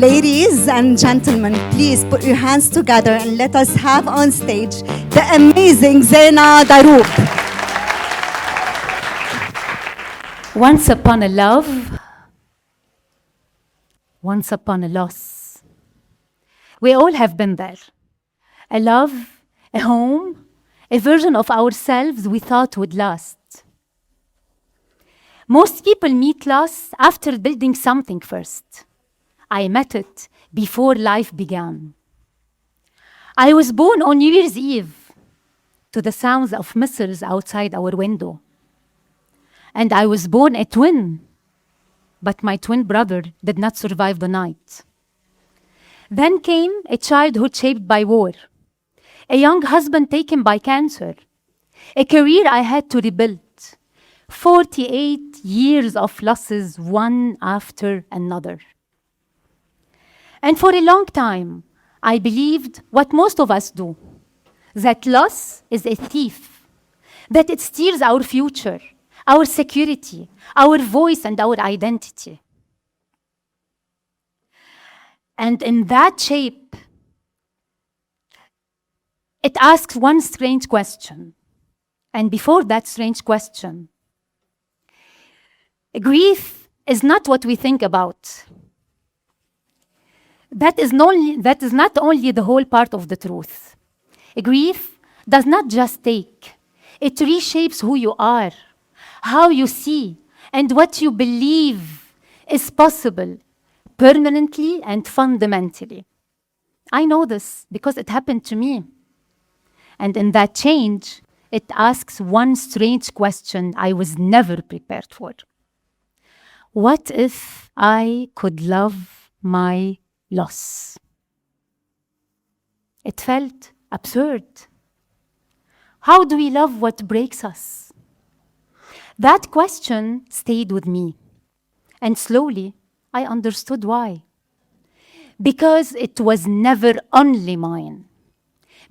Ladies and gentlemen, please put your hands together and let us have on stage the amazing Zena Daroub. Once upon a love, once upon a loss. We all have been there. A love, a home, a version of ourselves we thought would last. Most people meet loss after building something first. I met it before life began. I was born on New Year's Eve to the sounds of missiles outside our window. And I was born a twin, but my twin brother did not survive the night. Then came a childhood shaped by war, a young husband taken by cancer, a career I had to rebuild, 48 years of losses, one after another. And for a long time, I believed what most of us do, that loss is a thief, that it steals our future, our security, our voice, and our identity. And in that shape, it asks one strange question. And before that strange question, grief is not what we think about. That is not only the whole part of the truth. Grief does not just take, it reshapes who you are, how you see, and what you believe is possible permanently and fundamentally. I know this because it happened to me. And in that change, it asks one strange question I was never prepared for. What if I could love my loss? It felt absurd. How do we love what breaks us? That question stayed with me, and slowly I understood why. Because it was never only mine.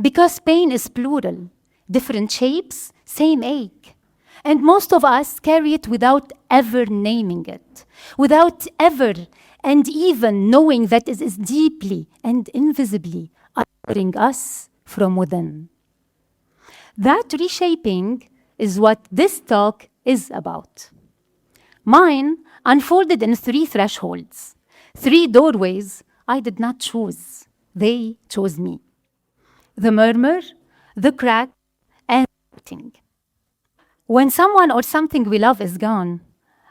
Because pain is plural, different shapes, same ache. And most of us carry it without ever naming it, without ever and even knowing that it is deeply and invisibly altering us from within. That reshaping is what this talk is about. Mine unfolded in 3 thresholds, 3 doorways I did not choose. They chose me. The murmur, the crack, and the when someone or something we love is gone,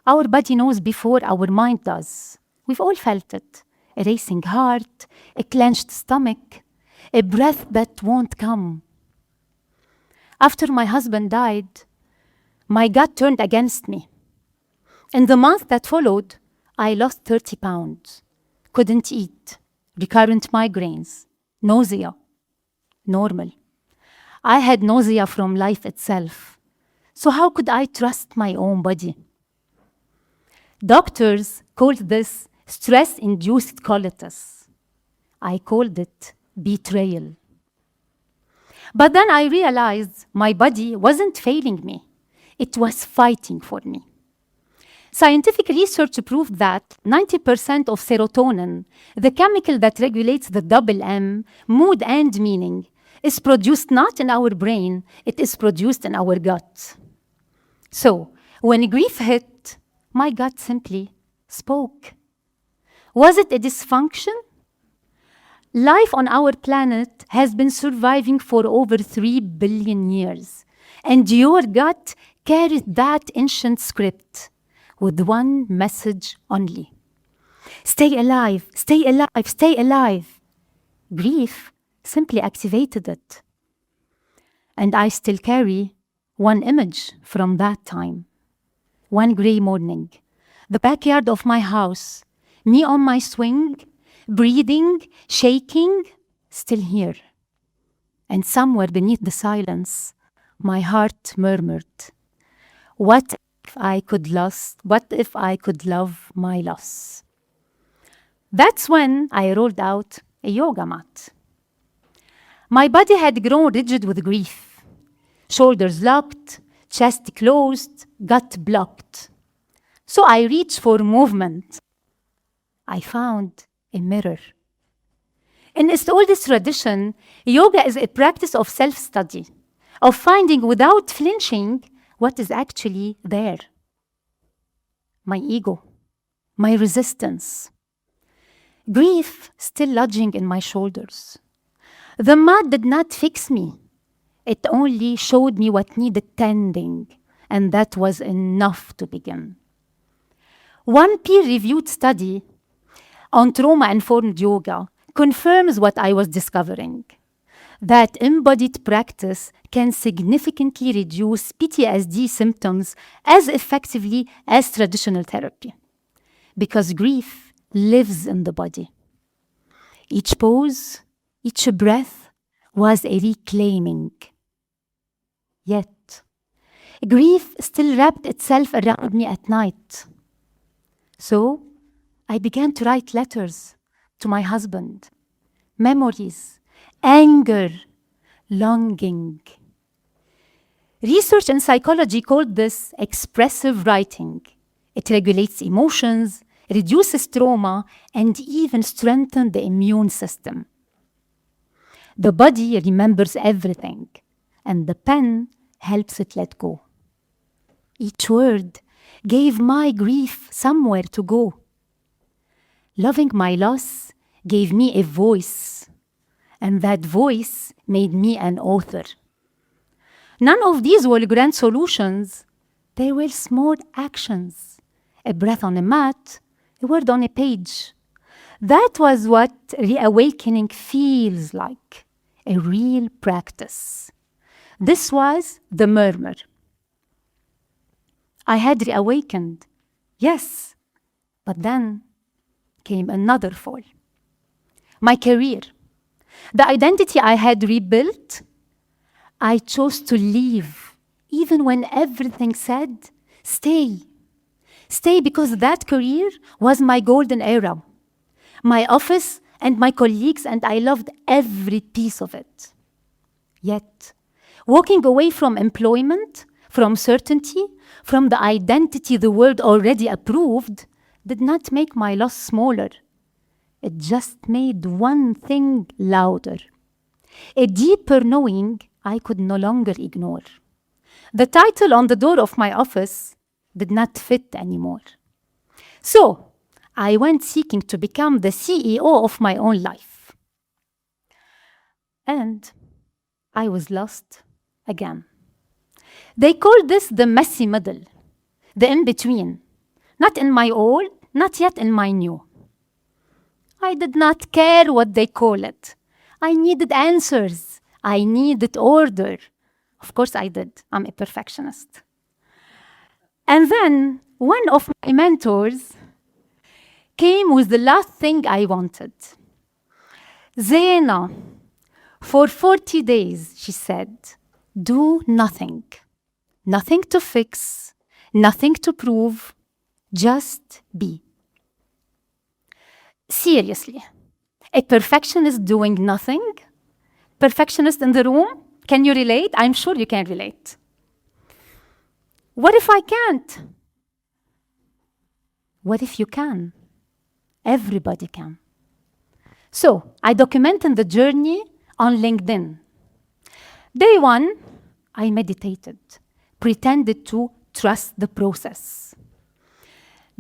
our body knows before our mind does. We've all felt it. A racing heart, a clenched stomach, a breath that won't come. After my husband died, my gut turned against me. In the month that followed, I lost 30 pounds, couldn't eat, recurrent migraines, nausea, normal. I had nausea from life itself. So how could I trust my own body? Doctors called this stress-induced colitis. I called it betrayal. But then I realized my body wasn't failing me. It was fighting for me. Scientific research proved that 90% of serotonin, the chemical that regulates the double M, mood and meaning, is produced not in our brain, it is produced in our gut. So, when grief hit, my gut simply spoke. Was it a dysfunction? Life on our planet has been surviving for over 3 billion years, and your gut carried that ancient script with one message only. Stay alive, stay alive, stay alive. Grief simply activated it. And I still carry one image from that time. One gray morning, the backyard of my house, me on my swing, breathing, shaking, still here. And somewhere beneath the silence, my heart murmured, what if I could love my loss? That's when I rolled out a yoga mat. My body had grown rigid with grief. Shoulders locked, chest closed, gut blocked. So I reached for movement. I found a mirror. In its oldest tradition, yoga is a practice of self-study, of finding without flinching what is actually there. My ego, my resistance, grief still lodging in my shoulders. The mat did not fix me. It only showed me what needed tending, and that was enough to begin. One peer-reviewed study on trauma-informed yoga confirms what I was discovering, that embodied practice can significantly reduce PTSD symptoms as effectively as traditional therapy, because grief lives in the body. Each pose, each breath was a reclaiming. Yet, grief still wrapped itself around me at night. So, I began to write letters to my husband, memories, anger, longing. Research in psychology called this expressive writing. It regulates emotions, reduces trauma, and even strengthens the immune system. The body remembers everything, and the pen helps it let go. Each word gave my grief somewhere to go. Loving my loss gave me a voice, and that voice made me an author. None of these were grand solutions. They were small actions. A breath on a mat, a word on a page. That was what reawakening feels like, a real practice. This was the murmur. I had reawakened, yes, but then came another fall. My career, the identity I had rebuilt, I chose to leave, even when everything said, stay. Stay, because that career was my golden era, my office and my colleagues, and I loved every piece of it. Yet, walking away from employment, from certainty, from the identity the world already approved, did not make my loss smaller. It just made one thing louder, a deeper knowing I could no longer ignore. The title on the door of my office did not fit anymore. So I went seeking to become the CEO of my own life. And I was lost again. They call this the messy middle, the in-between, not in my old, not yet in my new. I did not care what they call it. I needed answers. I needed order. Of course I did. I'm a perfectionist. And then one of my mentors came with the last thing I wanted. Zeina, for 40 days, she said, do nothing. Nothing to fix, nothing to prove, just be. Seriously, a perfectionist doing nothing? Perfectionist in the room? Can you relate? I'm sure you can relate. What if I can't? What if you can? Everybody can. So I documented the journey on LinkedIn. Day 1, I meditated, pretended to trust the process.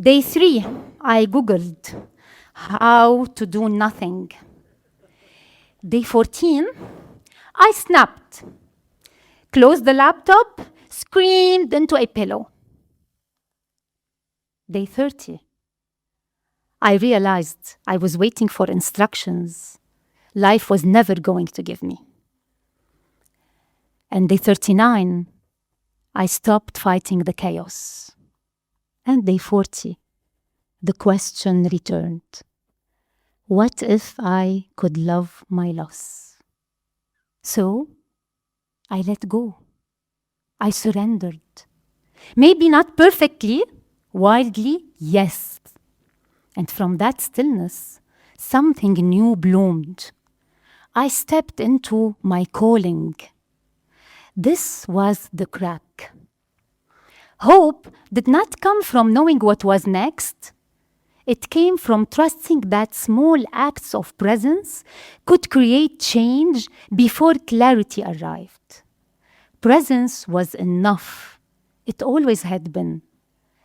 Day 3, I Googled how to do nothing. Day 14, I snapped, closed the laptop, screamed into a pillow. Day 30, I realized I was waiting for instructions life was never going to give me. And day 39, I stopped fighting the chaos. And day 40, the question returned. What if I could love my loss? So, I let go. I surrendered. Maybe not perfectly, wildly, yes. And from that stillness, something new bloomed. I stepped into my calling. This was the crack. Hope did not come from knowing what was next. It came from trusting that small acts of presence could create change before clarity arrived. Presence was enough. It always had been.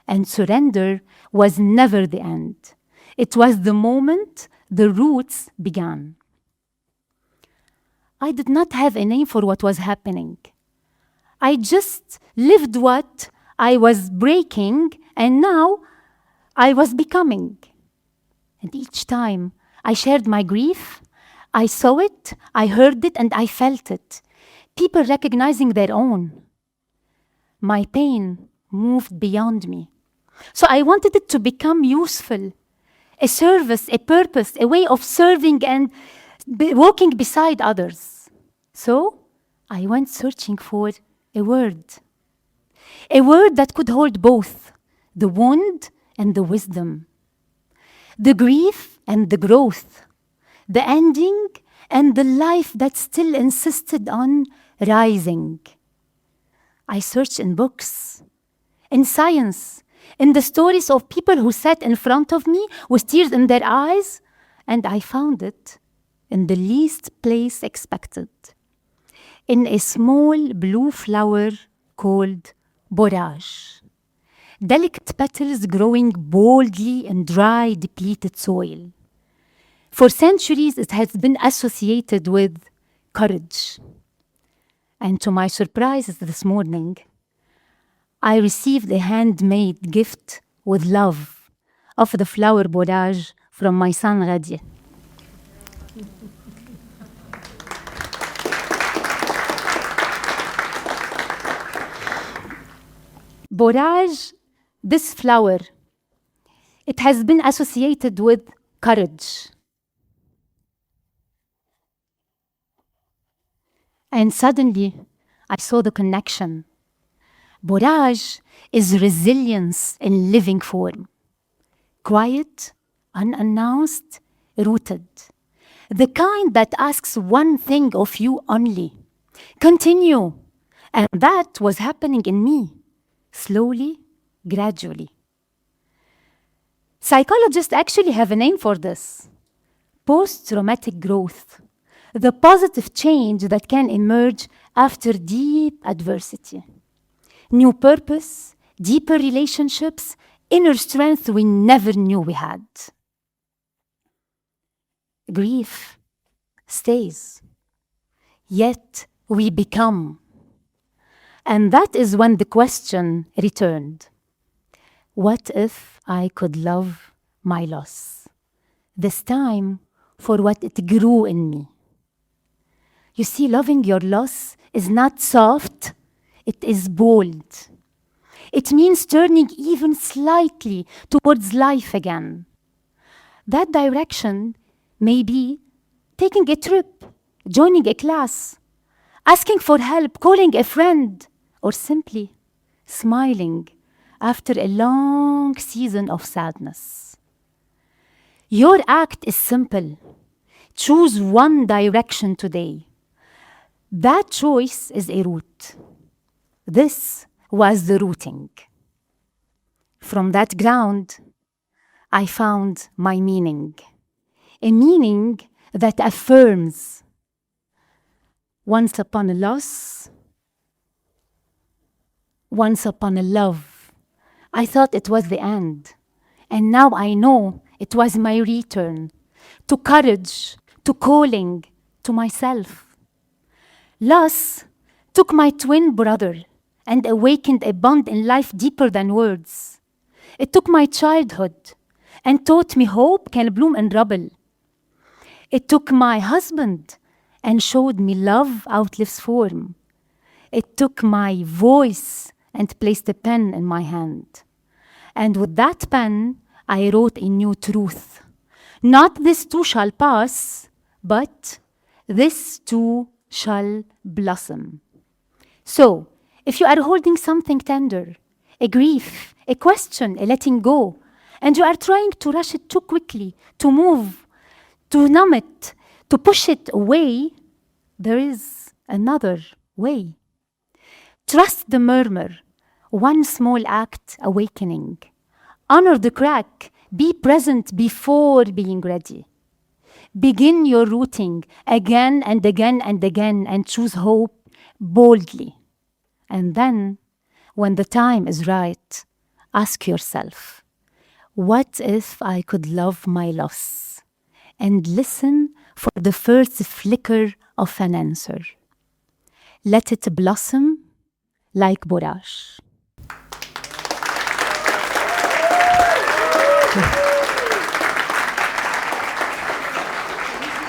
And surrender was never the end. It was the moment the roots began. I did not have a name for what was happening. I just lived what I was breaking, and now I was becoming. And each time I shared my grief, I saw it, I heard it, and I felt it. People recognizing their own. My pain moved beyond me. So I wanted it to become useful, a service, a purpose, a way of serving and walking beside others. So I went searching for a word that could hold both the wound and the wisdom, the grief and the growth, the ending and the life that still insisted on rising. I searched in books, in science, in the stories of people who sat in front of me with tears in their eyes, and I found it in the least place expected, in a small blue flower called borage. Delicate petals growing boldly in dry, depleted soil. For centuries, it has been associated with courage. And to my surprise this morning, I received a handmade gift with love of the flower borage from my son Ghadie. Borage, this flower, it has been associated with courage. And suddenly, I saw the connection. Borage is resilience in living form. Quiet, unannounced, rooted. The kind that asks one thing of you only. Continue. And that was happening in me, slowly, gradually. Psychologists actually have a name for this. Post-traumatic growth. The positive change that can emerge after deep adversity. New purpose, deeper relationships, inner strength we never knew we had. Grief stays, yet we become. And that is when the question returned. What if I could love my loss? This time for what it grew in me. You see, loving your loss is not soft, it is bold. It means turning even slightly towards life again. That direction may be taking a trip, joining a class, asking for help, calling a friend, or simply smiling after a long season of sadness. Your act is simple. Choose one direction today. That choice is a root. This was the rooting. From that ground, I found my meaning. A meaning that affirms. Once upon a loss, once upon a love, I thought it was the end. And now I know it was my return to courage, to calling, to myself. Loss took my twin brother and awakened a bond in life deeper than words. It took my childhood and taught me hope can bloom in rubble. It took my husband and showed me love outlives form. It took my voice and placed a pen in my hand. And with that pen, I wrote a new truth. Not this too shall pass, but this too shall blossom. So, if you are holding something tender, a grief, a question, a letting go, and you are trying to rush it too quickly, to move, to numb it, to push it away, there is another way. Trust the murmur, one small act awakening. Honor the crack Be present before being ready. Begin your rooting again and again and again and choose hope boldly. And then, when the time is right, ask yourself, what if I could love my loss? And listen for the first flicker of an answer. Let it blossom like borage.